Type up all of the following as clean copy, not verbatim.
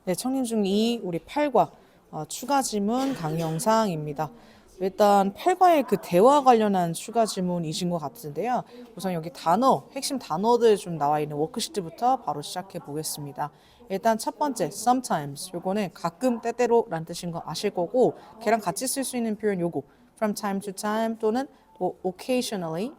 네, 청림 중2 우리 8과 추가 지문 강영상입니다. 일단 8과의 그 대화 관련한 추가 지문이신 것 같은데요. 우선 여기 단어, 핵심 단어들 좀 나와 있는 워크시트부터 바로 시작해 보겠습니다. 일단 첫 번째, sometimes. 요거는 가끔, 때때로라는 뜻인 거 아실 거고, 걔랑 같이 쓸 수 있는 표현 요거. from time to time 또는 뭐 occasionally.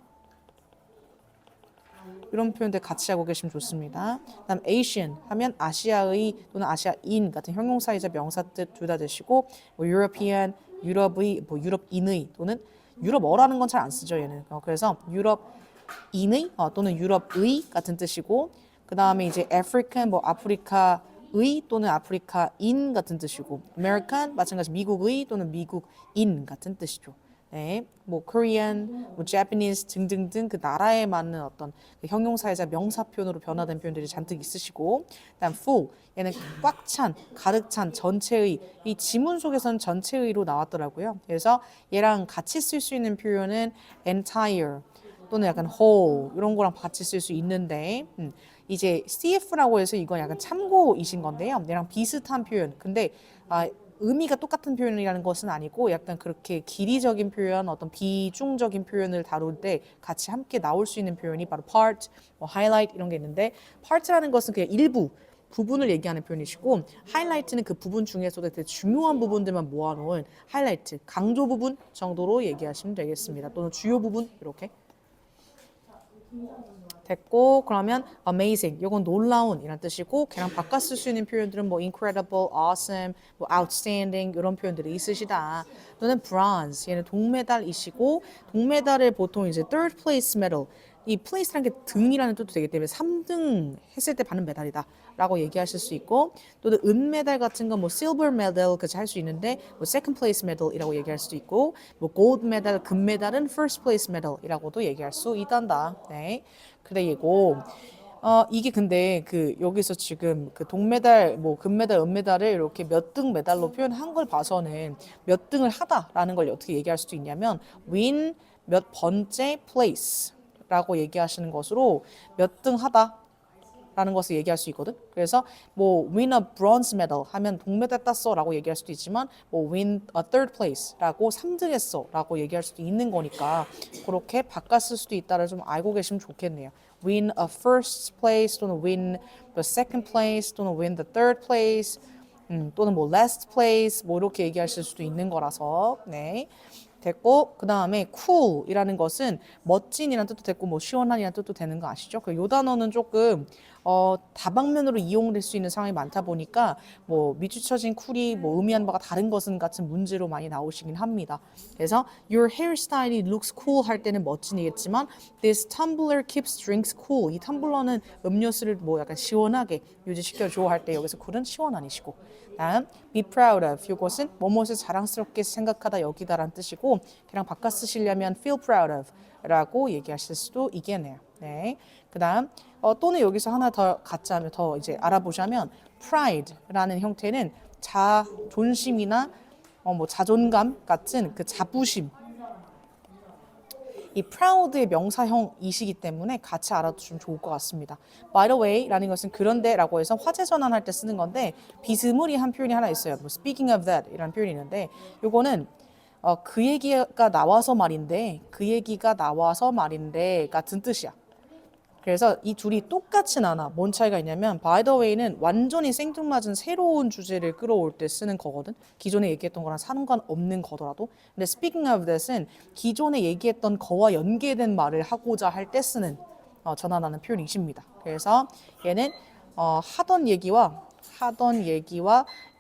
이런 표현들 같이 하고 계시면 좋습니다. 그다음 Asian 하면 아시아의 또는 아시아인 같은 형용사이자 명사 뜻 둘 다 되시고 뭐 European 유럽의 뭐 유럽인의 또는 유럽어라는 건 잘 안 쓰죠 얘는. 그래서 유럽인의 또는 유럽의 같은 뜻이고 그 다음에 이제 African 뭐 아프리카의 또는 아프리카인 같은 뜻이고 American 마찬가지 미국의 또는 미국인 같은 뜻이죠. 네, 뭐 Korean, 뭐 Japanese 등등등 그 나라에 맞는 어떤 그 형용사이자 명사 표현으로 변화된 표현들이 잔뜩 있으시고, 그다음 full 얘는 꽉 찬, 가득 찬, 전체의 이 지문 속에서는 전체의로 나왔더라고요. 그래서 얘랑 같이 쓸 수 있는 표현은 entire 또는 약간 whole 이런 거랑 같이 쓸 수 있는데, 이제 CF라고 해서 이건 약간 참고이신 건데요. 얘랑 비슷한 표현. 근데 의미가 똑같은 표현이라는 것은 아니고 약간 그렇게 길이적인 표현, 어떤 비중적인 표현을 다룰 때 같이 함께 나올 수 있는 표현이 바로 part, 뭐 highlight 이런 게 있는데 part라는 것은 그냥 일부 부분을 얘기하는 표현이시고 하이라이트는 그 부분 중에서도 되게 중요한 부분들만 모아놓은 하이라이트, 강조 부분 정도로 얘기하시면 되겠습니다. 또는 주요 부분 이렇게. 됐고 그러면 amazing 이건 놀라운 이란 뜻이고 걔랑 바꿔 쓸 수 있는 표현들은 뭐 incredible, awesome, 뭐 outstanding 이런 표현들이 있으시다. 또는 bronze 얘는 동메달이시고 동메달을 보통 이제 third place medal 이 place라는 게 등이라는 뜻도 되기 때문에 3등 했을 때 받는 메달이다 라고 얘기하실 수 있고 또는 은메달 같은 건 뭐 silver medal 그치 할 수 있는데 뭐 second place medal이라고 얘기할 수도 있고 뭐 gold medal 금메달은 first place medal이라고도 얘기할 수 있단다. 네. 그래 이거 이게 근데 그 여기서 지금 그 동메달 뭐 금메달 은메달을 이렇게 몇 등 메달로 표현한 걸 봐서는 몇 등을 하다라는 걸 어떻게 얘기할 수도 있냐면 win 몇 번째 place라고 얘기하시는 것으로 몇 등 하다 라는 것을 얘기할 수 있거든. 그래서 뭐 win a bronze medal 하면 동메달 땄어라고 얘기할 수도 있지만 뭐 win a third place라고 3등 했어라고 얘기할 수도 있는 거니까 그렇게 바꿨을 수도 있다를 좀 알고 계시면 좋겠네요. win a first place 또는 win the second place 또는 win the third place 또는 뭐 last place 뭐 이렇게 얘기하실 수도 있는 거라서 네. 됐고 그 다음에 cool이라는 것은 멋진이라는 뜻도 됐고 뭐 시원한이라는 뜻도 되는 거 아시죠? 요 단어는 조금 다방면으로 이용될 수 있는 상황이 많다 보니까 뭐 밑줄쳐진 쿨이 뭐 의미하는 바가 다른 것은 같은 문제로 많이 나오시긴 합니다. 그래서 your hairstyle looks cool 할 때는 멋진이겠지만 this tumbler keeps drinks cool 이 텀블러는 음료수를 뭐 약간 시원하게 유지시켜줘 할 때 여기서 cool은 시원한이시고 다음 be proud of 이것은 뭐뭇을 자랑스럽게 생각하다 여기다라는 뜻이고 그냥 바꿔 쓰시려면 feel proud of 라고 얘기하실 수도 있겠네요. 네. 그 다음 또는 여기서 하나 더 같이 하면 더 이제 알아보자면 pride라는 형태는 자존심이나 뭐 자존감 같은 그 자부심 이 proud의 명사형이시기 때문에 같이 알아두시면 좋을 것 같습니다. By the way라는 것은 그런데라고 해서 화제 전환할 때 쓰는 건데 비스무리한 표현이 하나 있어요. 뭐 speaking of that이라는 표현이 있는데 요거는 그 얘기가 나와서 말인데 그 얘기가 나와서 말인데 같은 뜻이야. 그래서 이 둘이 똑같진 않아. 뭔 차이가 있냐면 by the way는 완전히 생뚱맞은 새로운 주제를 끌어올 때 쓰는 거거든. 기존에 얘기했던 거랑 상관없는 거더라도. 근데 speaking of that은 기존에 얘기했던 거와 연계된 말을 하고자 할 때 쓰는 전환하는 표현이십니다. 그래서 얘는 하던 얘기와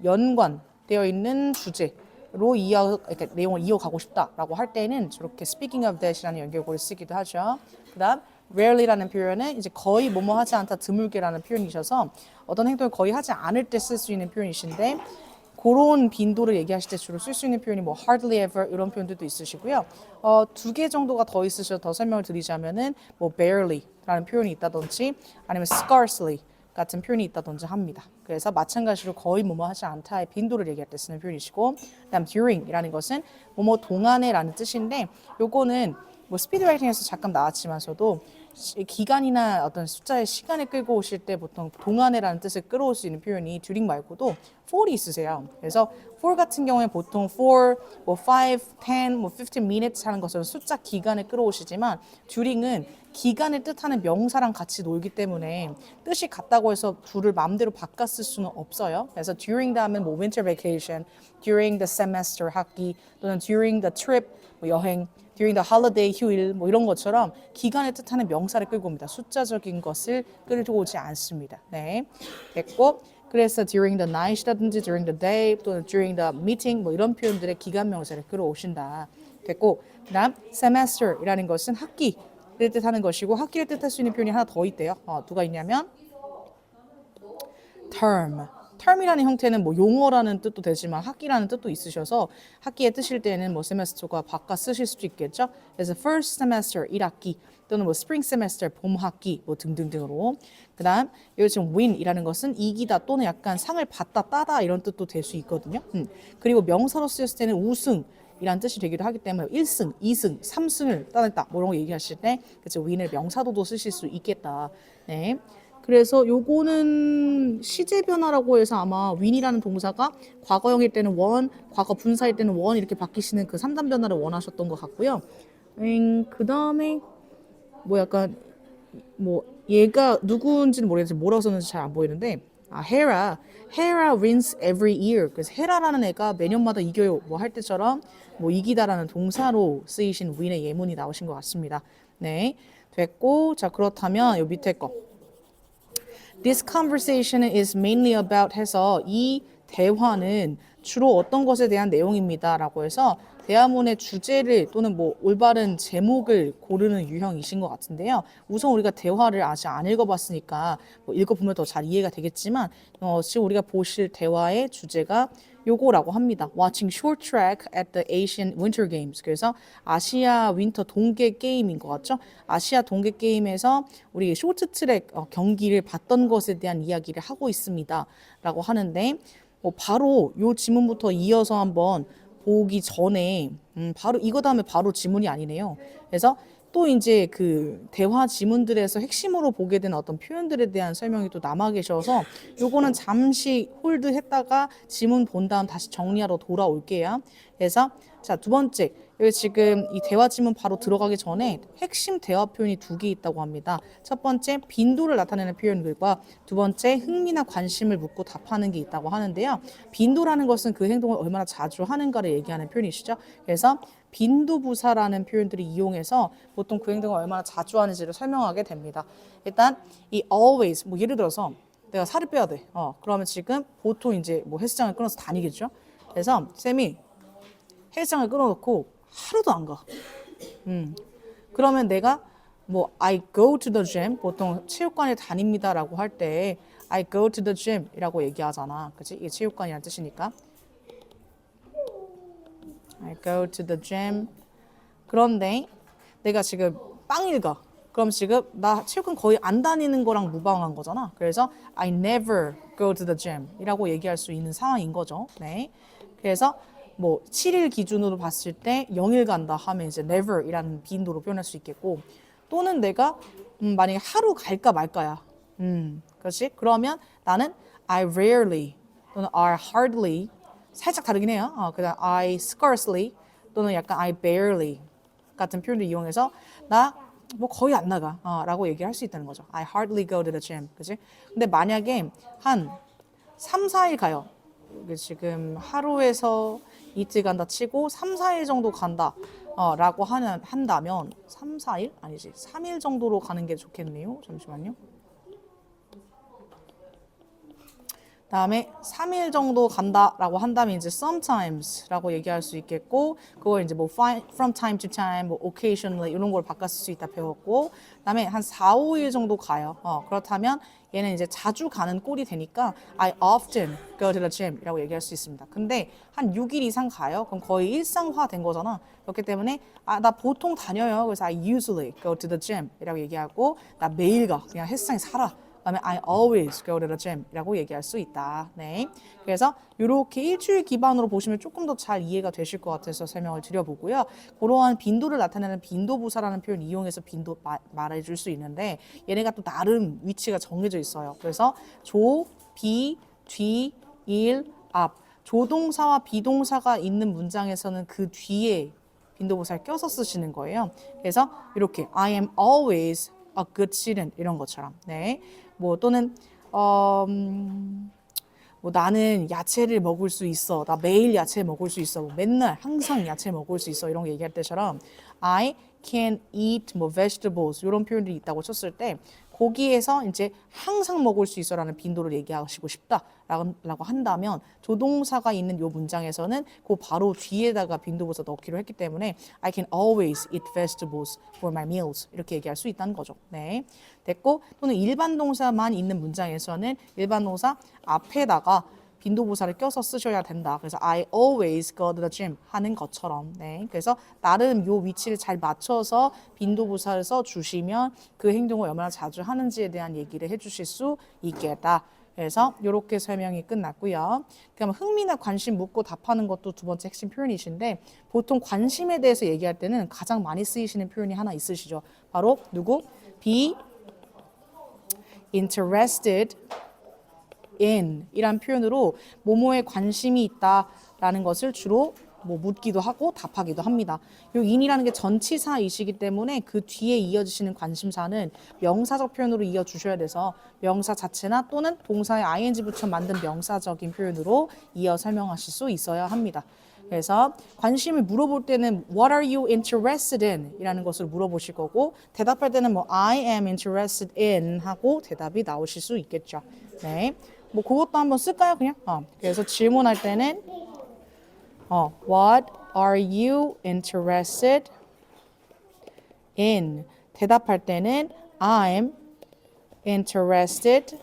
연관되어 있는 주제로 이렇게 내용을 이어가고 싶다라고 할 때는 저렇게 speaking of that이라는 연결고를 쓰기도 하죠. 그다음 rarely라는 표현은 이제 거의 뭐뭐 하지 않다 드물게라는 표현이셔서 어떤 행동을 거의 하지 않을 때 쓸 수 있는 표현이신데 그런 빈도를 얘기하실 때 주로 쓸 수 있는 표현이 뭐 hardly ever 이런 표현들도 있으시고요. 두 개 정도가 더 있으셔서 더 설명을 드리자면은 뭐 barely라는 표현이 있다든지 아니면 scarcely 같은 표현이 있다든지 합니다. 그래서 마찬가지로 거의 뭐뭐 하지 않다의 빈도를 얘기할 때 쓰는 표현이시고 그다음 during이라는 것은 뭐뭐 동안에라는 뜻인데 요거는 뭐 스피드 라이팅에서 잠깐 나왔지만서도 기간이나 어떤 숫자의 시간을 끌고 오실 때 보통 동안에라는 뜻을 끌어올 수 있는 표현이 during 말고도 for이 있으세요. 그래서 for 같은 경우에 보통 for, 뭐 5, 10, 뭐 15 minutes 하는 것은 숫자 기간을 끌어오시지만 during은 기간을 뜻하는 명사랑 같이 놀기 때문에 뜻이 같다고 해서 둘을 마음대로 바꿔 쓸 수는 없어요. 그래서 during 다음은 뭐 winter vacation, during the semester 학기 또는 during the trip 뭐 여행, during the holiday 휴일 뭐 이런 것처럼 기간을 뜻하는 명사를 끌고 옵니다. 숫자적인 것을 끌고 오지 않습니다. 네, 됐고 그래서 during the night이라든지 during the day 또는 during the meeting 뭐 이런 표현들의 기간 명사를 끌어오신다. 됐고 그다음 semester이라는 것은 학기를 뜻하는 것이고 학기를 뜻할 수 있는 표현이 하나 더 있대요. 누가 있냐면 term. term이라는 형태는 뭐 용어라는 뜻도 되지만 학기라는 뜻도 있으셔서 학기에 뜨실 때는 뭐 semester과 바꿔 쓰실 수도 있겠죠. 그래서 first semester 1학기 또는 뭐 spring semester 봄 학기 뭐 등등등으로. 그다음 여기 지금 win이라는 것은 이기다 또는 약간 상을 받다 따다 이런 뜻도 될 수 있거든요. 그리고 명사로 쓰였을 때는 우승 이란 뜻이 되기도 하기 때문에 1승, 2승, 3승을 따냈다 뭐 이런 거 얘기하실 때 그쵸 win을 명사로도 쓰실 수 있겠다. 네. 그래서 요거는 시제 변화라고 해서 아마 win이라는 동사가 과거형일 때는 one, 과거 분사일 때는 one 이렇게 바뀌시는 그 3단 변화를 원하셨던 것 같고요. 그 다음에 뭐 약간 뭐 얘가 누구인지는 모르겠는데 뭐라고 썼는지 잘 안 보이는데 Hera wins every year. 그래서 헤라라는 애가 매년마다 이겨요. 뭐 할 때처럼 뭐 이기다라는 동사로 쓰이신 win의 예문이 나오신 것 같습니다. 네, 됐고 자 그렇다면 요 밑에 거 This conversation is mainly about 해서 이 대화는 주로 어떤 것에 대한 내용입니다. 라고 해서 대화문의 주제를 또는 뭐 올바른 제목을 고르는 유형이신 것 같은데요. 우선 우리가 대화를 아직 안 읽어봤으니까 뭐 읽어보면 더 잘 이해가 되겠지만 지금 우리가 보실 대화의 주제가 요거라고 합니다. Watching short track at the Asian Winter Games. 그래서 아시아 윈터 동계 게임인 것 같죠? 아시아 동계 게임에서 우리 쇼트트랙 경기를 봤던 것에 대한 이야기를 하고 있습니다. 라고 하는데 바로 요 지문부터 이어서 한번 보기 전에 바로 이거 다음에 바로 지문이 아니네요. 그래서 또 이제 그 대화 지문들에서 핵심으로 보게 된 어떤 표현들에 대한 설명이 또 남아 계셔서 요거는 잠시 홀드했다가 지문 본 다음 다시 정리하러 돌아올게요. 그래서 자, 두 번째 여기 지금 이 대화 지문 바로 들어가기 전에 핵심 대화 표현이 두 개 있다고 합니다. 첫 번째 빈도를 나타내는 표현들과 두 번째 흥미나 관심을 묻고 답하는 게 있다고 하는데요. 빈도라는 것은 그 행동을 얼마나 자주 하는가를 얘기하는 표현이시죠. 그래서 빈도부사라는 표현들을 이용해서 보통 그 행동을 얼마나 자주 하는지를 설명하게 됩니다. 일단 이 always 뭐 예를 들어서 내가 살을 빼야 돼. 그러면 지금 보통 이제 뭐 헬스장을 끊어서 다니겠죠. 그래서 쌤이 헬스장을 끊어놓고 하루도 안 가. 그러면 내가 뭐 I go to the gym 보통 체육관에 다닙니다라고 할 때 I go to the gym이라고 얘기하잖아. 그치? 이게 체육관이라는 뜻이니까. I go to the gym. 그런데 내가 지금 빵일 가. 그럼 지금 나 체육관 거의 안 다니는 거랑 무방한 거잖아. 그래서 I never go to the gym 이라고 얘기할 수 있는 상황인 거죠. 네. 그래서 뭐 7일 기준으로 봤을 때 0일 간다 하면 이제 never 이라는 빈도로 표현할 수 있겠고 또는 내가 만약에 하루 갈까 말까야. 그렇지? 그러면 나는 I rarely 또는 I hardly 살짝 다르긴 해요. 그다음 I scarcely 또는 약간 I barely 같은 표현을 이용해서 나 뭐 거의 안 나가 라고 얘기할 수 있다는 거죠. I hardly go to the gym. 그치? 근데 만약에 한 3, 4일 가요. 지금 하루에서 이틀 간다 치고 3, 4일 정도 간다 라고 한다면 3, 4일? 아니지 3일 정도로 가는 게 좋겠네요. 잠시만요. 다음에 3일 정도 간다라고 한다면 이제 sometimes라고 얘기할 수 있겠고 그걸 이제 뭐 from time to time, 뭐 occasionally 이런 걸 바꿔 쓸 수 있다 배웠고 그다음에 한 4, 5일 정도 가요. 그렇다면 얘는 이제 자주 가는 꼴이 되니까 I often go to the gym이라고 얘기할 수 있습니다. 근데 한 6일 이상 가요? 그럼 거의 일상화 된 거잖아. 그렇기 때문에 나 보통 다녀요. 그래서 I usually go to the gym이라고 얘기하고 나 매일 가. 그냥 헬스장에 살아. 그다음에 I always go to the gym이라고 얘기할 수 있다. 네. 그래서 이렇게 일주일 기반으로 보시면 조금 더 잘 이해가 되실 것 같아서 설명을 드려보고요. 그러한 빈도를 나타내는 빈도부사라는 표현 이용해서 빈도 말해줄 수 있는데 얘네가 또 나름 위치가 정해져 있어요. 그래서 조, 비, 뒤, 일, 앞. 조동사와 비동사가 있는 문장에서는 그 뒤에 빈도부사를 껴서 쓰시는 거예요. 그래서 이렇게 I am always a good student 이런 것처럼. 네. 뭐 또는 뭐 나는 야채를 먹을 수 있어. 나 매일 야채 먹을 수 있어. 뭐 맨날 항상 야채 먹을 수 있어. 이런 거 얘기할 때처럼 I can eat 뭐 vegetables 이런 표현들이 있다고 쳤을 때 거기에서 이제 항상 먹을 수 있어라는 빈도를 얘기하시고 싶다라고 한다면 조동사가 있는 요 문장에서는 그 바로 뒤에다가 빈도부사 넣기로 했기 때문에 I can always eat vegetables for my meals 이렇게 얘기할 수 있다는 거죠. 네, 됐고 또는 일반 동사만 있는 문장에서는 일반 동사 앞에다가 빈도부사를 껴서 쓰셔야 된다. 그래서 I always go to the gym 하는 것처럼. 네. 그래서 나름 요 위치를 잘 맞춰서 빈도부사를 써 주시면 그 행동을 얼마나 자주 하는지에 대한 얘기를 해 주실 수 있겠다. 그래서 이렇게 설명이 끝났고요. 그럼 흥미나 관심 묻고 답하는 것도 두 번째 핵심 표현이신데 보통 관심에 대해서 얘기할 때는 가장 많이 쓰이시는 표현이 하나 있으시죠. 바로 누구? be interested in 이란 표현으로 뭐뭐에 관심이 있다라는 것을 주로 뭐 묻기도 하고 답하기도 합니다. 요 in이라는 게 전치사이시기 때문에 그 뒤에 이어지시는 관심사는 명사적 표현으로 이어주셔야 돼서 명사 자체나 또는 동사에 ing 붙여 만든 명사적인 표현으로 이어 설명하실 수 있어야 합니다. 그래서 관심을 물어볼 때는 What are you interested in? 이라는 것을 물어보실 거고 대답할 때는 뭐 I am interested in 하고 대답이 나오실 수 있겠죠. 네. 뭐 그것도 한번 쓸까요, 그냥? 그래서 질문할 때는 What are you interested in? 대답할 때는 I'm interested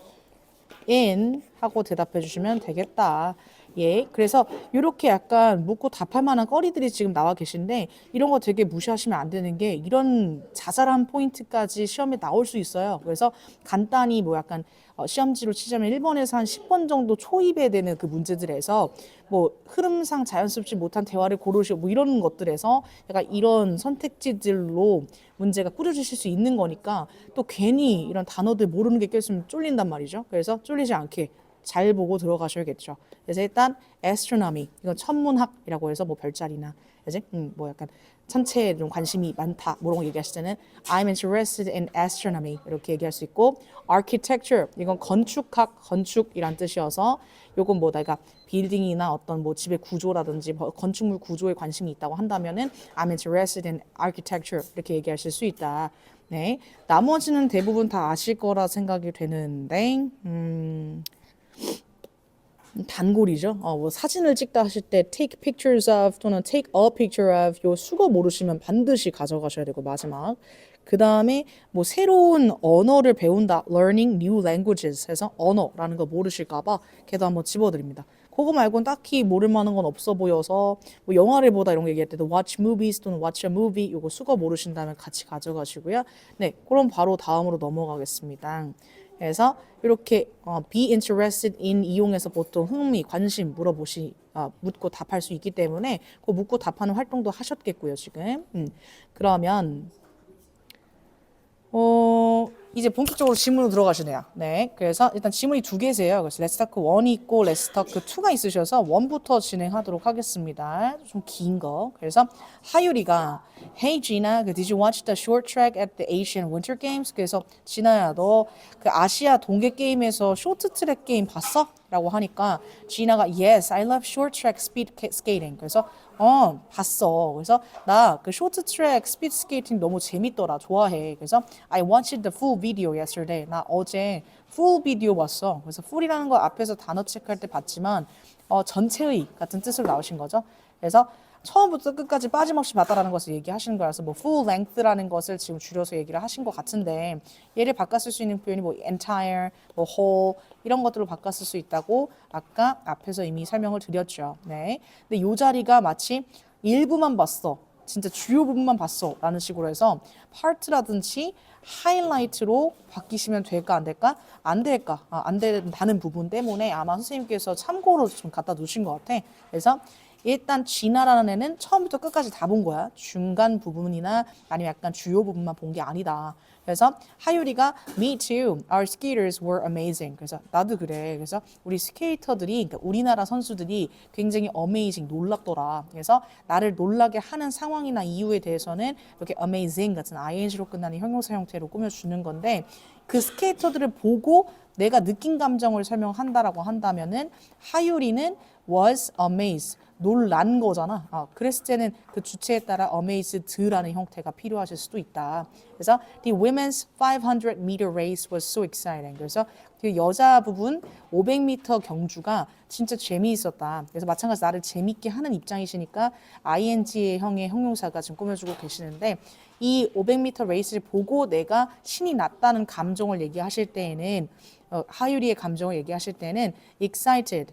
in 하고 대답해 주시면 되겠다. 예, 그래서 이렇게 약간 묻고 답할 만한 거리들이 지금 나와 계신데 이런 거 되게 무시하시면 안 되는 게 이런 자잘한 포인트까지 시험에 나올 수 있어요. 그래서 간단히 뭐 약간 시험지로 치자면 1번에서 한 10번 정도 초입에 되는 그 문제들에서 뭐 흐름상 자연스럽지 못한 대화를 고르시고 뭐 이런 것들에서 약간 이런 선택지들로 문제가 꾸려지실 수 있는 거니까 또 괜히 이런 단어들 모르는 게 껴있으면 쫄린단 말이죠. 그래서 쫄리지 않게 잘 보고 들어가셔야겠죠. 그래서 일단 astronomy 이건 천문학이라고 해서 뭐 별자리나 그지? 뭐 약간 천체에 좀 관심이 많다 뭐 이런 거 얘기하실 때는 I'm interested in astronomy 이렇게 얘기할 수 있고 architecture 이건 건축학 건축이란 뜻이어서 요건 뭐 내가 빌딩이나 어떤 뭐 집의 구조라든지 건축물 구조에 관심이 있다고 한다면은 I'm interested in architecture 이렇게 얘기하실 수 있다. 네, 나머지는 대부분 다 아실 거라 생각이 되는데 단골이죠. 뭐 사진을 찍다 하실 때 take pictures of 또는 take a picture of 요 수거 모르시면 반드시 가져가셔야 되고 마지막 그 다음에 뭐 새로운 언어를 배운다 learning new languages 해서 언어라는 거 모르실까봐 걔도 한번 집어드립니다. 그거 말고는 딱히 모를 만한 건 없어 보여서 뭐 영화를 보다 이런 거 얘기할 때도 watch movies 또는 watch a movie 요거 수거 모르신다면 같이 가져가시고요. 네, 그럼 바로 다음으로 넘어가겠습니다. 그래서 이렇게 be interested in 이용해서 보통 흥미, 관심 묻고 답할 수 있기 때문에 그 묻고 답하는 활동도 하셨겠고요, 지금. 그러면 이제 본격적으로 질문으로 들어가시네요. 네. 그래서 일단 질문이 두 개세요. 그래서 Let's Talk 1이 있고 Let's Talk 2가 있으셔서 1부터 진행하도록 하겠습니다. 좀 긴 거. 그래서 하유리가 Hey Gina, did you watch the short track at the Asian Winter Games? 그래서 진아야, 너 그 아시아 동계 게임에서 쇼트 트랙 게임 봤어? 라고 하니까 지나가 Yes, I love short track speed skating. 그래서 봤어. 그래서 나 그 쇼트 트랙 스피드 스케이팅 너무 재밌더라. 좋아해. 그래서 I watched the full video yesterday. 나 어제 full 비디오 봤어. 그래서 full이라는 거 앞에서 단어 체크할 때 봤지만 전체의 같은 뜻으로 나오신 거죠. 그래서 처음부터 끝까지 빠짐없이 봤다라는 것을 얘기하시는 거라서 뭐 full length라는 것을 지금 줄여서 얘기를 하신 것 같은데 얘를 바꿔 쓸 수 있는 표현이 뭐 entire, 뭐 whole 이런 것들로 바꿔 쓸 수 있다고 아까 앞에서 이미 설명을 드렸죠. 네. 근데 이 자리가 마치 일부만 봤어. 진짜 주요 부분만 봤어 라는 식으로 해서 part라든지 하이라이트로 바뀌시면 될까 안 될까? 안 될까? 안 된다는 부분 때문에 아마 선생님께서 참고로 좀 갖다 놓으신 것 같아. 그래서 일단 진아라는 애는 처음부터 끝까지 다 본 거야. 중간 부분이나 아니면 약간 주요 부분만 본 게 아니다. 그래서 하율이가 Me too. Our skaters were amazing. 그래서 나도 그래. 그래서 우리 스케이터들이 그러니까 우리나라 선수들이 굉장히 amazing 놀랍더라. 그래서 나를 놀라게 하는 상황이나 이유에 대해서는 이렇게 amazing 같은 ing로 끝나는 형용사 형태로 꾸며주는 건데 그 스케이터들을 보고 내가 느낀 감정을 설명한다라고 한다면은 하율이는 was amazed. 놀란 거잖아. 그랬을 때는 그 주체에 따라 amazed라는 형태가 필요하실 수도 있다. 그래서 the women's 500 meter race was so exciting. 그래서 그 여자 부분 500m 경주가 진짜 재미있었다. 그래서 마찬가지로 나를 재밌게 하는 입장이시니까 ing의 형의 형용사가 지금 꾸며주고 계시는데 이 500m 레이스를 보고 내가 신이 났다는 감정을 얘기하실 때에는 하율이의 감정을 얘기하실 때는 excited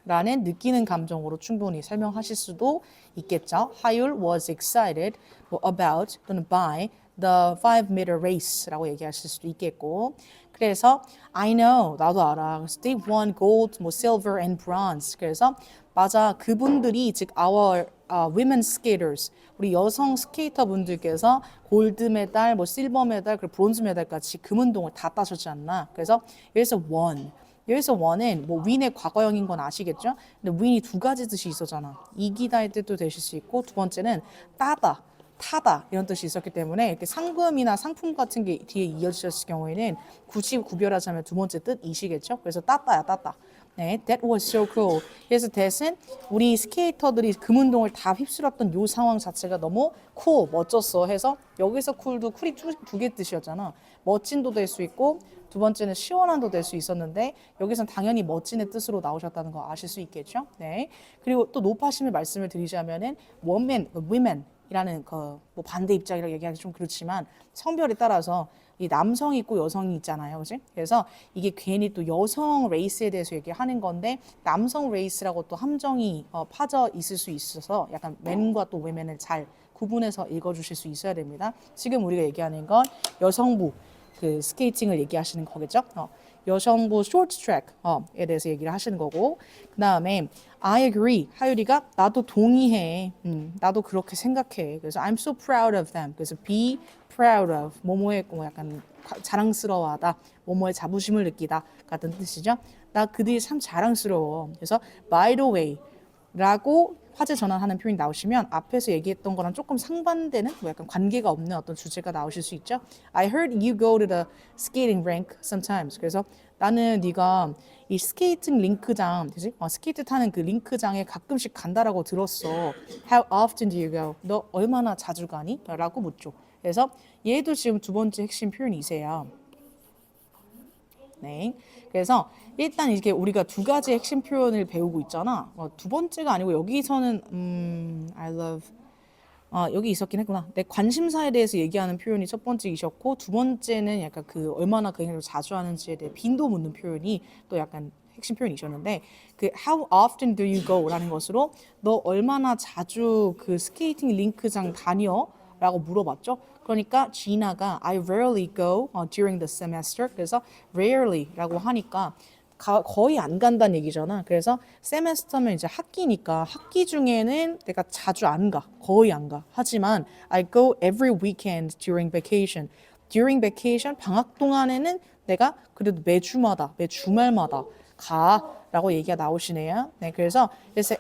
라는 느끼는 감정으로 충분히 설명하실 수도 있겠죠. 하율 was excited about 또는 by the 5-meter race라고 얘기하실 수도 있겠고 그래서 I know 나도 알아. 그래서 they won gold, silver and bronze. 그래서 맞아 그분들이 즉 our women skaters 우리 여성 스케이터 분들께서 골드 메달, 실버 메달, 그리고 브론즈 메달까지 금운동을 다 따셨지 않나. 그래서 여기서 won. 여기서 원은 win의 과거형인 건 아시겠죠? 근데 win이 두 가지 뜻이 있었잖아. 이기다의 뜻도 되실 수 있고 두 번째는 따다, 타다 이런 뜻이 있었기 때문에 이렇게 상금이나 상품 같은 게 뒤에 이어지셨을 경우에는 굳이 구별하자면 두 번째 뜻이시겠죠? 그래서 따다야 따다. 네, that was so cool. 그래서 that은 우리 스케이터들이 금운동을 다 휩쓸었던 요 상황 자체가 너무 cool, 멋졌어 해서 여기서 cool도 쿨이 두 개 뜻이었잖아. 멋진도 될 수 있고 두 번째는 시원한도 될 수 있었는데 여기선 당연히 멋진의 뜻으로 나오셨다는 거 아실 수 있겠죠? 네. 그리고 또 높아심을 말씀을 드리자면은 women 이라는 반대 입장이라고 얘기하기 좀 그렇지만 성별에 따라서 이 남성이 있고 여성이 있잖아요. 그지? 그래서 이게 괜히 또 여성 레이스에 대해서 얘기하는 건데 남성 레이스라고 또 함정이 파져 있을 수 있어서 약간 맨과 또 women을 잘 구분해서 읽어주실 수 있어야 됩니다. 지금 우리가 얘기하는 건 여성부 그 스케이팅을 얘기하시는 거겠죠? 여성부 쇼트 트랙에 대해서 얘기를 하시는 거고 그 다음에 I agree 하율이가 나도 동의해 나도 그렇게 생각해 그래서 I'm so proud of them 그래서 be proud of 뭐뭐에 약간 자랑스러워하다 뭐뭐에 자부심을 느끼다 같은 뜻이죠 나 그들이 참 자랑스러워 그래서 by the way 라고 화제 전환하는 표현이 나오시면 앞에서 얘기했던 거랑 조금 상반되는 약간 관계가 없는 어떤 주제가 나오실 수 있죠. I heard you go to the skating rink sometimes. 그래서 나는 네가 이 스케이팅 링크장, 그지? 스케이트 타는 그 링크장에 가끔씩 간다라고 들었어. How often do you go? 너 얼마나 자주 가니? 라고 묻죠. 그래서 얘도 지금 두 번째 핵심 표현이세요. 네. 그래서 일단 이게 우리가 두 가지 핵심 표현을 배우고 있잖아. 두 번째가 아니고 여기서는 I love 여기 있었긴 했구나. 내 관심사에 대해서 얘기하는 표현이 첫 번째이셨고 두 번째는 약간 그 얼마나 그 행위를 자주 하는지에 대해 빈도 묻는 표현이 또 약간 핵심 표현이셨는데 그 how often do you go 라는 것으로 너 얼마나 자주 그 스케이팅 링크장 다녀? 라고 물어봤죠. 그러니까 지나가 I rarely go during the semester. 그래서 rarely라고 하니까 거의 안 간다는 얘기잖아. 그래서 semester면 이제 학기니까 학기 중에는 내가 자주 안 가. 거의 안 가. 하지만 I go every weekend during vacation. during vacation 방학 동안에는 내가 그래도 매 주말마다 가라고 얘기가 나오시네요. 네, 그래서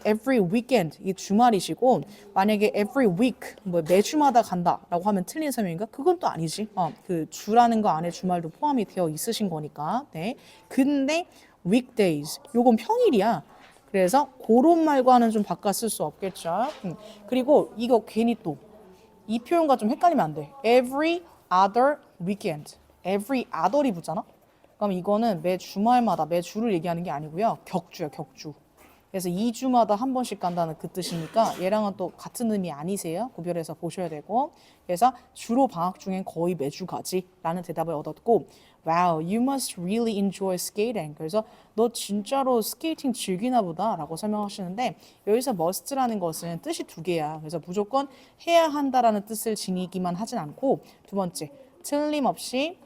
every weekend 이 주말이시고 만약에 every week 매주마다 간다라고 하면 틀린 설명인가? 그건 또 아니지. 그 주라는 거 안에 주말도 포함이 되어 있으신 거니까. 네. 근데 weekdays 요건 평일이야. 그래서 그런 말과는 좀 바꿔 쓸 수 없겠죠. 그리고 이거 괜히 또 이 표현과 좀 헷갈리면 안 돼. every other weekend. every other이 붙잖아. 그럼 이거는 매 주말마다 매 주를 얘기하는 게 아니고요. 격주야, 격주. 그래서 2주마다 한 번씩 간다는 그 뜻이니까 얘랑은 또 같은 의미 아니세요? 구별해서 보셔야 되고. 그래서 주로 방학 중엔 거의 매주 가지 라는 대답을 얻었고 Wow, you must really enjoy skating. 그래서 너 진짜로 스케이팅 즐기나 보다라고 설명하시는데 여기서 must라는 것은 뜻이 두 개야. 그래서 무조건 해야 한다라는 뜻을 지니기만 하진 않고 두 번째, 틀림없이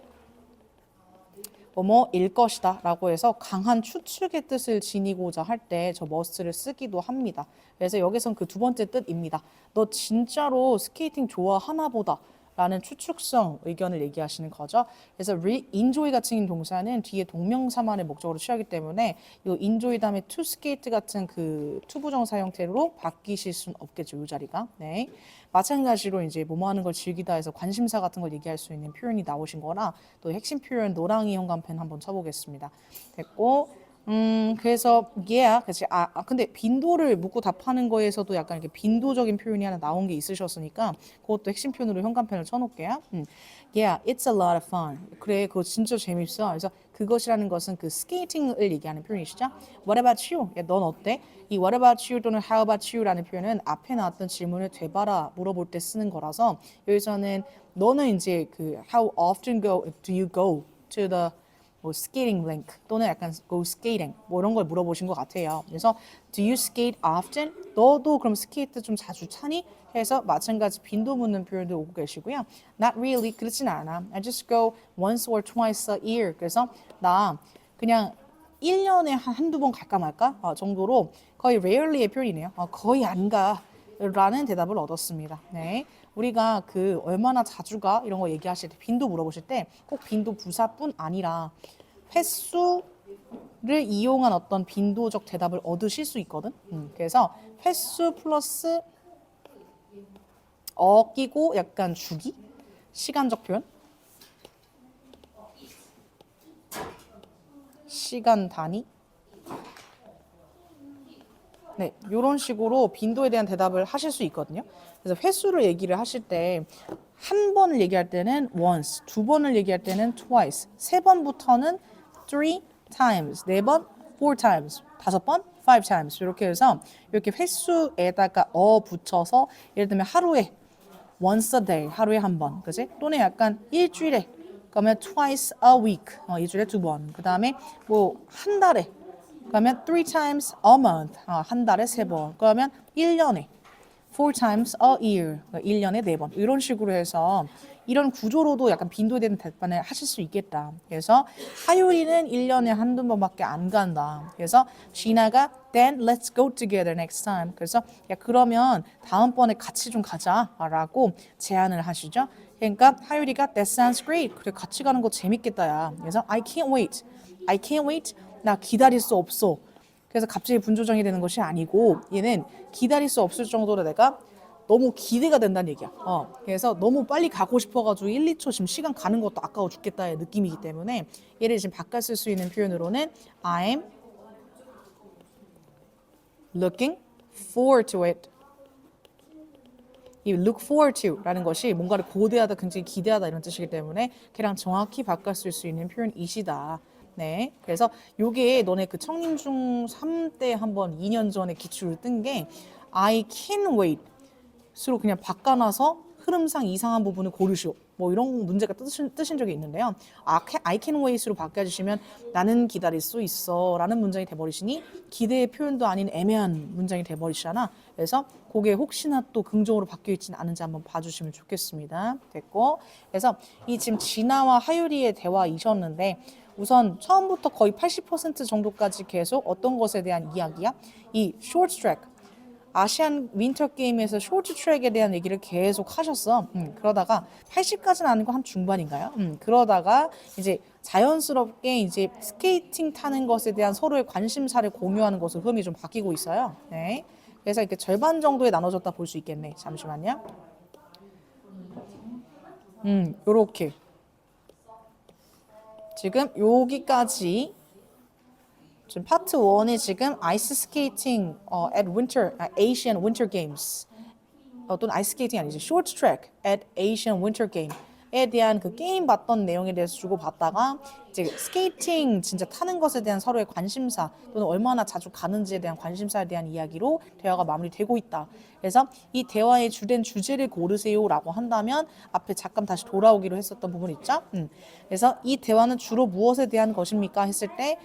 뭐뭐일 것이다 라고 해서 강한 추측의 뜻을 지니고자 할 때 저 must를 쓰기도 합니다. 그래서 여기선 그 두 번째 뜻입니다. 너 진짜로 스케이팅 좋아하나 보다 라는 추측성 의견을 얘기하시는 거죠. 그래서 enjoy 같은 동사는 뒤에 동명사만의 목적으로 취하기 때문에 이 enjoy 다음에 to skate 같은 그 투부정사 형태로 바뀌실 수는 없겠죠. 이 자리가. 네. 마찬가지로 이제 뭐뭐 하는 걸 즐기다 해서 관심사 같은 걸 얘기할 수 있는 표현이 나오신 거라 또 핵심 표현 노랑이 현관펜 한번 쳐보겠습니다. 됐고 그래서 yeah, 그치. 근데 빈도를 묻고 답하는 거에서도 약간 이렇게 빈도적인 표현이 하나 나온 게 있으셨으니까 그것도 핵심 표현으로 현관펜을 쳐놓을게요. Yeah, it's a lot of fun. 그래, 그거 진짜 재밌어. 그래서 그것이라는 것은 그 스케이팅을 얘기하는 표현이시죠. What about you? 야, 넌 어때? 이 what about you 또는 how about you라는 표현은 앞에 나왔던 질문을 되봐라 물어볼 때 쓰는 거라서 여기서는 너는 이제 그 how often do you go to the 뭐 skating rink 또는 약간 go skating 뭐 이런 걸 물어보신 것 같아요. 그래서 do you skate often? 너도 그럼 스케이트 좀 자주 차니? 해서 마찬가지 빈도 묻는 표현도 오고 계시고요. Not really 그렇진 않아. I just go once or twice a year. 그래서 나 그냥 1년에 한두 번 갈까 말까 정도로 거의 rarely의 표현이네요. 거의 안 가. 라는 대답을 얻었습니다. 네. 우리가 그 얼마나 자주 가 이런 거 얘기하실 때 빈도 물어보실 때 꼭 빈도 부사뿐 아니라 횟수를 이용한 어떤 빈도적 대답을 얻으실 수 있거든. 그래서 횟수 플러스 끼고 약간 주기 시간적 표현 시간 단위 네, 이런 식으로 빈도에 대한 대답을 하실 수 있거든요. 그래서 횟수를 얘기를 하실 때 한 번을 얘기할 때는 once, 두 번을 얘기할 때는 twice, 세 번부터는 three times, 네 번 four times, 다섯 번 five times 이렇게 해서 이렇게 횟수에다가 붙여서 예를 들면 하루에 once a day, 하루에 한 번, 그지? 또는 약간 일주일에 그러면 twice a week, 일주일에 두 번. 그 다음에 뭐 한 달에 그러면 three times a month, 한 달에 세 번. 그러면 1년에 four times a year, 1년에 네 번. 이런 식으로 해서 이런 구조로도 약간 빈도에 대한 답변을 하실 수 있겠다. 그래서 하율이는 1년에 한두 번밖에 안 간다. 그래서 진아가 then let's go together next time. 그래서 야 그러면 다음번에 같이 좀 가자라고 제안을 하시죠. 그러니까 하율이가 that sounds great. 그래 같이 가는 거 재밌겠다 야. 그래서 I can't wait. I can't wait. 나 기다릴 수 없어. 그래서 갑자기 분조정이 되는 것이 아니고 얘는 기다릴 수 없을 정도로 내가 너무 기대가 된다는 얘기야. 그래서 너무 빨리 가고 싶어가지고 1, 2초 지금 시간 가는 것도 아까워 죽겠다의 느낌이기 때문에 얘를 지금 바꿔 쓸 수 있는 표현으로는 I'm looking forward to it. 이 look forward to 라는 것이 뭔가를 고대하다, 굉장히 기대하다 이런 뜻이기 때문에 걔랑 정확히 바꿔 쓸 수 있는 표현이시다. 네, 그래서 요게 너네 그 청림중 3때 한번 2년 전에 기출을 뜬 게 I can wait 스로 그냥 바꿔놔서 흐름상 이상한 부분을 고르시오. 뭐 이런 문제가 뜨신 적이 있는데요. I can wait으로 바꿔주시면 나는 기다릴 수 있어 라는 문장이 돼버리시니 기대의 표현도 아닌 애매한 문장이 돼버리시잖아. 그래서 그게 혹시나 또 긍정으로 바뀌어 있지는 않은지 한번 봐주시면 좋겠습니다. 됐고, 그래서 이 지금 진아와 하유리의 대화이셨는데 우선 처음부터 거의 80% 정도까지 계속 어떤 것에 대한 이야기야? 이 short track 아시안 윈터 게임에서 쇼트 트랙에 대한 얘기를 계속 하셨어. 그러다가 80까지는 아니고 한 중반인가요? 그러다가 이제 자연스럽게 이제 스케이팅 타는 것에 대한 서로의 관심사를 공유하는 것으로 흐름이 좀 바뀌고 있어요. 네. 그래서 이렇게 절반 정도에 나눠졌다 볼 수 있겠네. 잠시만요. 요렇게. 지금 여기까지 지금 파트 1이 지금 아이스 스케이팅 at winter Asian Winter Games 또는 아이스 스케이팅 아니지 short track at Asian Winter Game 대한 그 게임 봤던 내용에 대해서 주고받다가 이제 스케이팅 진짜 타는 것에 대한 서로의 관심사 또는 얼마나 자주 가는지에 대한 관심사에 대한 이야기로 대화가 마무리되고 있다. 그래서 이 대화의 주된 주제를 고르세요라고 한다면 앞에 잠깐 다시 돌아오기로 했었던 부분 있죠? 그래서 이 대화는 주로 무엇에 대한 것입니까? 했을 때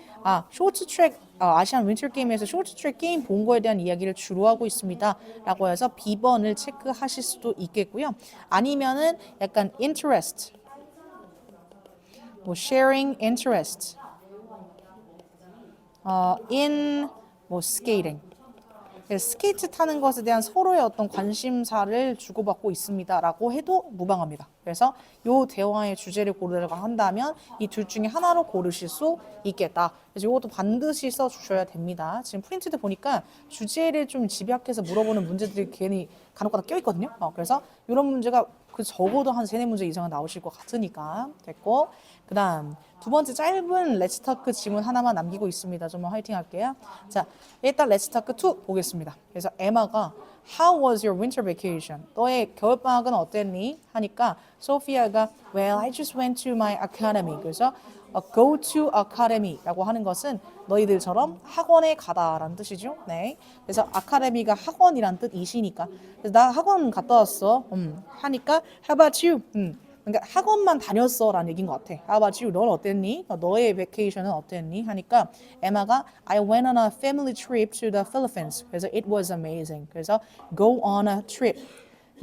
쇼트트랙 아시안 윈터 게임에서 쇼트트랙 게임 본 거에 대한 이야기를 주로 하고 있습니다. 라고 해서 B번을 체크하실 수도 있겠고요. 아니면은 약간 interest, 뭐 sharing interest in 뭐 skating. 스케이트 타는 것에 대한 서로의 어떤 관심사를 주고받고 있습니다라고 해도 무방합니다. 그래서 이 대화의 주제를 고르라고 한다면 이 둘 중에 하나로 고르실 수 있겠다. 그래서 이것도 반드시 써주셔야 됩니다. 지금 프린트도 보니까 주제를 좀 집약해서 물어보는 문제들이 괜히 간혹가다 껴있거든요. 그래서 이런 문제가 그 적어도 한 3-4문제 이상은 나오실 것 같으니까 됐고, 그 다음 두 번째 짧은 렛츠터크 지문 하나만 남기고 있습니다. 좀 화이팅 할게요. 자, 일단 렛츠터크 2 보겠습니다. 그래서 에마가 How was your winter vacation? 너의 겨울방학은 어땠니? 하니까 소피아가 Well, I just went to my academy. 그래서 go to academy라고 하는 것은 너희들처럼 학원에 가다라는 뜻이죠. 네. 그래서 아카데미가 학원이란 뜻이시니까. 그래서 나 학원 갔다 왔어. 하니까 How about you? 그러니까 학원만 다녔어라는 얘기인 것 같아. How about you? 넌 어땠니? 너의 베케이션은 어땠니? 하니까 에마가 I went on a family trip to the Philippines. 그래서 it was amazing. 그래서 go on a trip.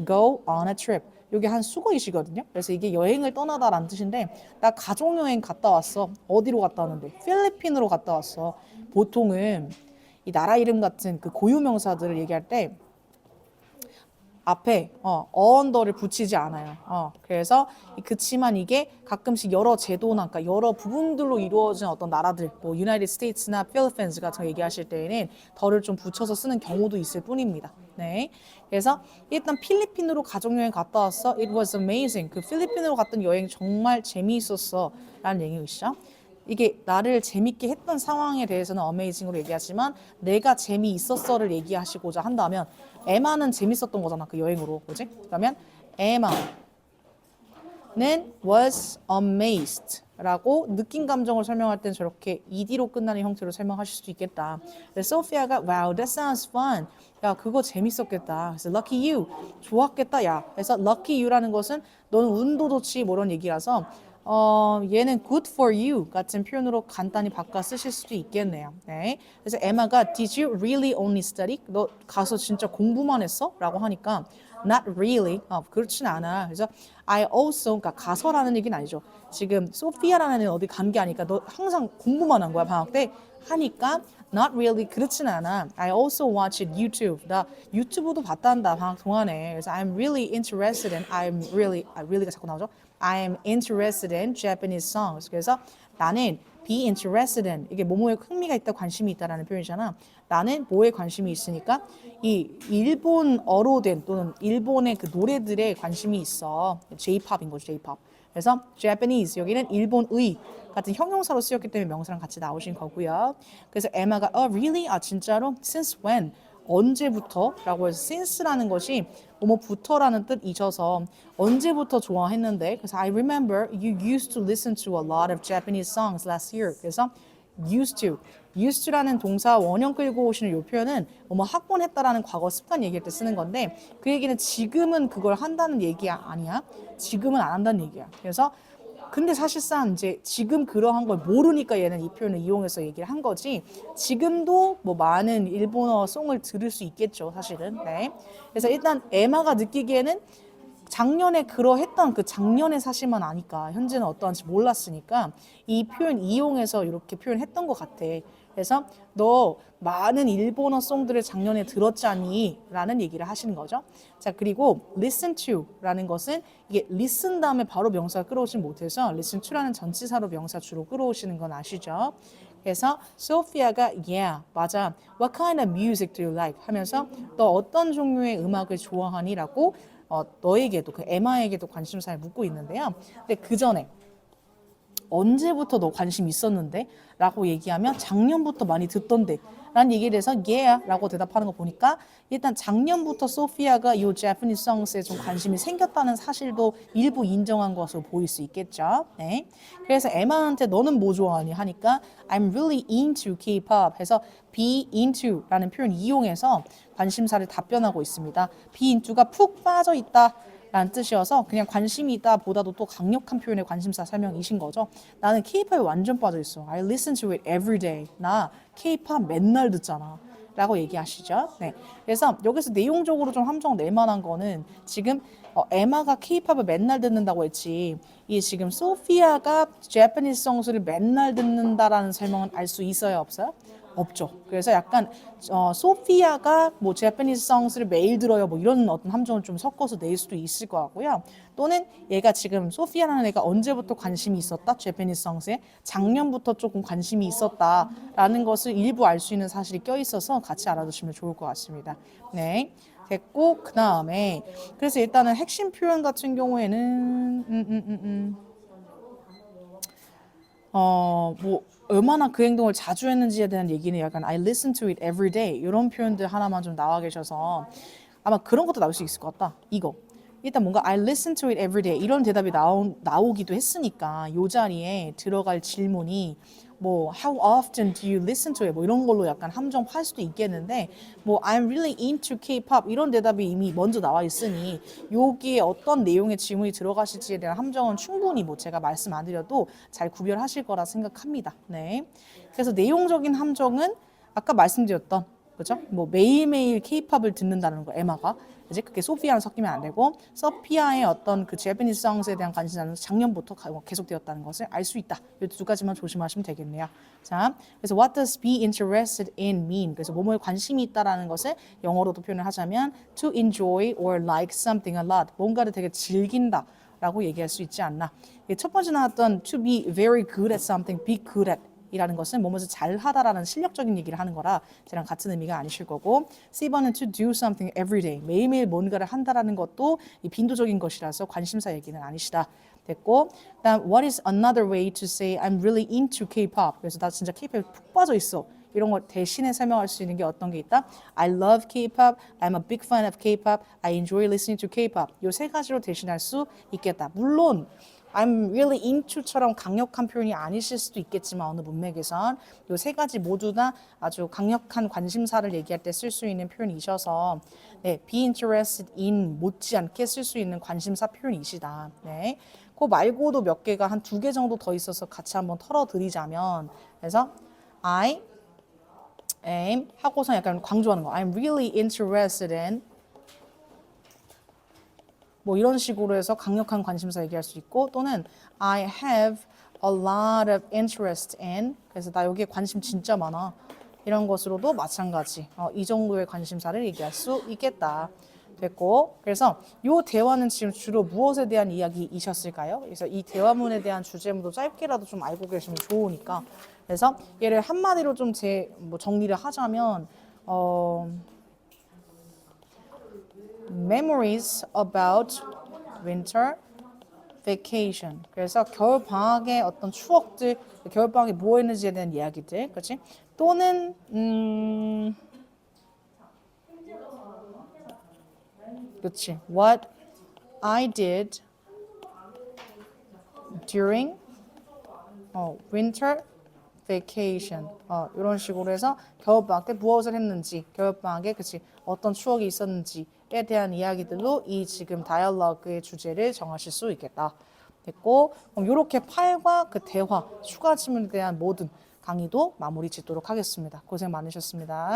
go on a trip. 이게 한 수거이시거든요. 그래서 이게 여행을 떠나다라는 뜻인데 나 가족여행 갔다 왔어. 어디로 갔다 왔는데? 필리핀으로 갔다 왔어. 보통은 이 나라 이름 같은 그 고유명사들을 얘기할 때 앞에 언더를 붙이지 않아요. 그래서 그치만 이게 가끔씩 여러 제도나 그러니까 여러 부분들로 이루어진 어떤 나라들, 뭐 유나이티드 스테이츠나 필리핀스 같은 거 얘기하실 때에는 덜을 좀 붙여서 쓰는 경우도 있을 뿐입니다. 네. 그래서 일단 필리핀으로 가족여행 갔다 왔어. It was amazing. 그 필리핀으로 갔던 여행 정말 재미있었어. 라는 얘기이시죠. 이게 나를 재밌게 했던 상황에 대해서는 amazing으로 얘기하지만 내가 재미있었어를 얘기하시고자 한다면 에마는 재밌었던 거잖아. 그 여행으로. 그지? 그러면 에마는 was amazed 라고 느낀 감정을 설명할 땐 저렇게 ed로 끝나는 형태로 설명하실 수도 있겠다. 그래서 소피아가 wow, that sounds fun. 야, 그거 재밌었겠다. 그래서 lucky you. 좋았겠다. 야. 그래서 lucky you라는 것은 너는 운도 좋지 뭐 이런 얘기라서 얘는 good for you 같은 표현으로 간단히 바꿔 쓰실 수도 있겠네요. 네. 그래서 에마가 Did you really only study? 너 가서 진짜 공부만 했어? 라고 하니까 Not really. 그렇진 않아. 그래서 I also, 그러니까 가서라는 얘기는 아니죠. 지금 소피아라는 애는 어디 간 게 아니까 너 항상 공부만 한 거야, 방학 때. 하니까 Not really. 그렇진 않아. I also watched YouTube. 나 유튜브도 봤단다, 방학 동안에. 그래서 I'm really interested in, really가 자꾸 나오죠. I'm interested in Japanese songs. 그래서 나는 be interested in, 이게 뭐뭐에 흥미가 있다, 관심이 있다라는 표현이잖아. 나는 뭐에 관심이 있으니까 이 일본어로 된 또는 일본의 그 노래들에 관심이 있어. J-pop인 거죠, J-pop. 그래서 Japanese, 여기는 일본의 같은 형용사로 쓰였기 때문에 명사랑 같이 나오신 거고요. 그래서 에마가 really? 진짜로? Since when? 언제부터? 라고 해서 since라는 것이 뭐뭐부터라는 뜻이셔서 언제부터 좋아했는데, 그래서 I remember you used to listen to a lot of Japanese songs last year. 그래서 used to라는 동사 원형 끌고 오시는 이 표현은 뭐뭐 학원 했다라는 과거 습관 얘기할 때 쓰는 건데, 그 얘기는 지금은 그걸 한다는 얘기 아니야. 지금은 안 한다는 얘기야. 그래서 근데 사실상 이제 지금 그러한 걸 모르니까 얘는 이 표현을 이용해서 얘기를 한 거지, 지금도 뭐 많은 일본어 송을 들을 수 있겠죠, 사실은. 네. 그래서 일단 에마가 느끼기에는 작년에 그러했던 그 작년의 사실만 아니까 현재는 어떠한지 몰랐으니까 이 표현 이용해서 이렇게 표현했던 것 같아. 그래서 너 많은 일본어 송들을 작년에 들었잖니? 라는 얘기를 하시는 거죠. 자, 그리고 listen to 라는 것은 이게 listen 다음에 바로 명사가 끌어오지 못해서 listen to라는 전치사로 명사 주로 끌어오시는 건 아시죠? 그래서 소피아가 yeah, 맞아. What kind of music do you like? 하면서 너 어떤 종류의 음악을 좋아하니? 라고 너에게도, 그 에마에게도 관심사를 묻고 있는데요. 근데 그 전에 언제부터 너 관심 있었는데? 라고 얘기하면 작년부터 많이 듣던데 라는 얘기에 대해서 yeah 라고 대답하는 거 보니까 일단 작년부터 소피아가 이 Japanese songs에 좀 관심이 생겼다는 사실도 일부 인정한 것으로 보일 수 있겠죠. 네. 그래서 에마한테 너는 뭐 좋아하니 하니까 I'm really into K-pop 해서 be into 라는 표현 이용해서 관심사를 답변하고 있습니다. be into가 푹 빠져 있다 라는 뜻이어서 그냥 관심이 있다 보다도 또 강력한 표현의 관심사 설명이신 거죠. 나는 K-팝에 완전 빠져 있어. I listen to it every day. 나 K-팝 맨날 듣잖아. 라고 얘기하시죠. 네. 그래서 여기서 내용적으로 좀 함정 낼 만한 거는 지금 에마가 K-팝을 맨날 듣는다고 했지. 이 지금 소피아가 Japanese songs를 맨날 듣는다라는 설명은 알 수 있어요, 없어요? 없죠. 그래서 약간 소피아가 뭐 Japanese songs를 매일 들어요, 뭐 이런 어떤 함정을 좀 섞어서 낼 수도 있을 것 같고요. 또는 얘가 지금 소피아라는 애가 언제부터 관심이 있었다? Japanese songs에 작년부터 조금 관심이 있었다라는 것을 일부 알 수 있는 사실이 껴 있어서 같이 알아두시면 좋을 것 같습니다. 네. 됐고 그 다음에 그래서 일단은 핵심 표현 같은 경우에는 뭐 얼마나 그 행동을 자주 했는지에 대한 얘기는 약간 I listen to it every day 이런 표현들 하나만 좀 나와 계셔서 아마 그런 것도 나올 수 있을 것 같다. 이거 일단 뭔가 I listen to it every day 이런 대답이 나오기도 했으니까 이 자리에 들어갈 질문이 뭐 How often do you listen to it? 뭐 이런 걸로 약간 함정할 수도 있겠는데 뭐 I'm really into K-pop 이런 대답이 이미 먼저 나와 있으니 여기에 어떤 내용의 질문이 들어가실지에 대한 함정은 충분히 뭐 제가 말씀 안 드려도 잘 구별하실 거라 생각합니다. 네. 그래서 내용적인 함정은 아까 말씀드렸던 그죠? 뭐 매일매일 케이팝을 듣는다는 거 에마가 이제 그게 소피아랑 섞이면 안 되고 소피아의 어떤 그 제페니스 성스에 대한 관심사는 작년부터 계속되었다는 것을 알 수 있다. 이 두 가지만 조심하시면 되겠네요. 자, 그래서 what does be interested in mean? 그래서 뭐뭐에 관심이 있다라는 것을 영어로도 표현을 하자면 to enjoy or like something a lot. 뭔가를 되게 즐긴다. 라고 얘기할 수 있지 않나. 첫 번째 나왔던 to be very good at something, be good at 이라는 것은 뭐뭐를 잘하다라는 실력적인 얘기를 하는 거라 저랑 같은 의미가 아니실 거고 C번은 to do something every day 매일매일 뭔가를 한다라는 것도 이 빈도적인 것이라서 관심사 얘기는 아니시다 됐고 그다음 what is another way to say I'm really into K-pop 그래서 나 진짜 K-pop에 푹 빠져 있어 이런 걸 대신에 설명할 수 있는 게 어떤 게 있다? I love K-pop, I'm a big fan of K-pop, I enjoy listening to K-pop 이 세 가지로 대신할 수 있겠다 물론 I'm really into처럼 강력한 표현이 아니실 수도 있겠지만 어느 문맥에선 이 세 가지 모두 다 아주 강력한 관심사를 얘기할 때 쓸 수 있는 표현이셔서 네, be interested in 못지않게 쓸 수 있는 관심사 표현이시다. 네, 그 말고도 몇 개가 한 두 개 정도 더 있어서 같이 한번 털어드리자면 그래서 I am 하고서 약간 강조하는 거 I'm really interested in 뭐 이런 식으로 해서 강력한 관심사 얘기할 수 있고 또는 I have a lot of interest in 그래서 나 여기에 관심 진짜 많아 이런 것으로도 마찬가지 이 정도의 관심사를 얘기할 수 있겠다 됐고 그래서 이 대화는 지금 주로 무엇에 대한 이야기이셨을까요? 그래서 이 대화문에 대한 주제문도 짧게라도 좀 알고 계시면 좋으니까 그래서 얘를 한마디로 좀 뭐 정리를 하자면 memories about winter vacation. 그래서 겨울 방학의 어떤 추억들, 겨울 방학에 뭐 했는지에 대한 이야기들, 그렇지? 또는 그렇지. What I did during winter vacation. 이런 식으로 해서 겨울방학 때 무엇을 했는지, 겨울방학에 그치 어떤 추억이 있었는지에 대한 이야기들로 이 지금 다이얼로그의 주제를 정하실 수 있겠다. 됐고, 그럼 이렇게 파일과 그 대화, 추가 질문에 대한 모든 강의도 마무리 짓도록 하겠습니다. 고생 많으셨습니다.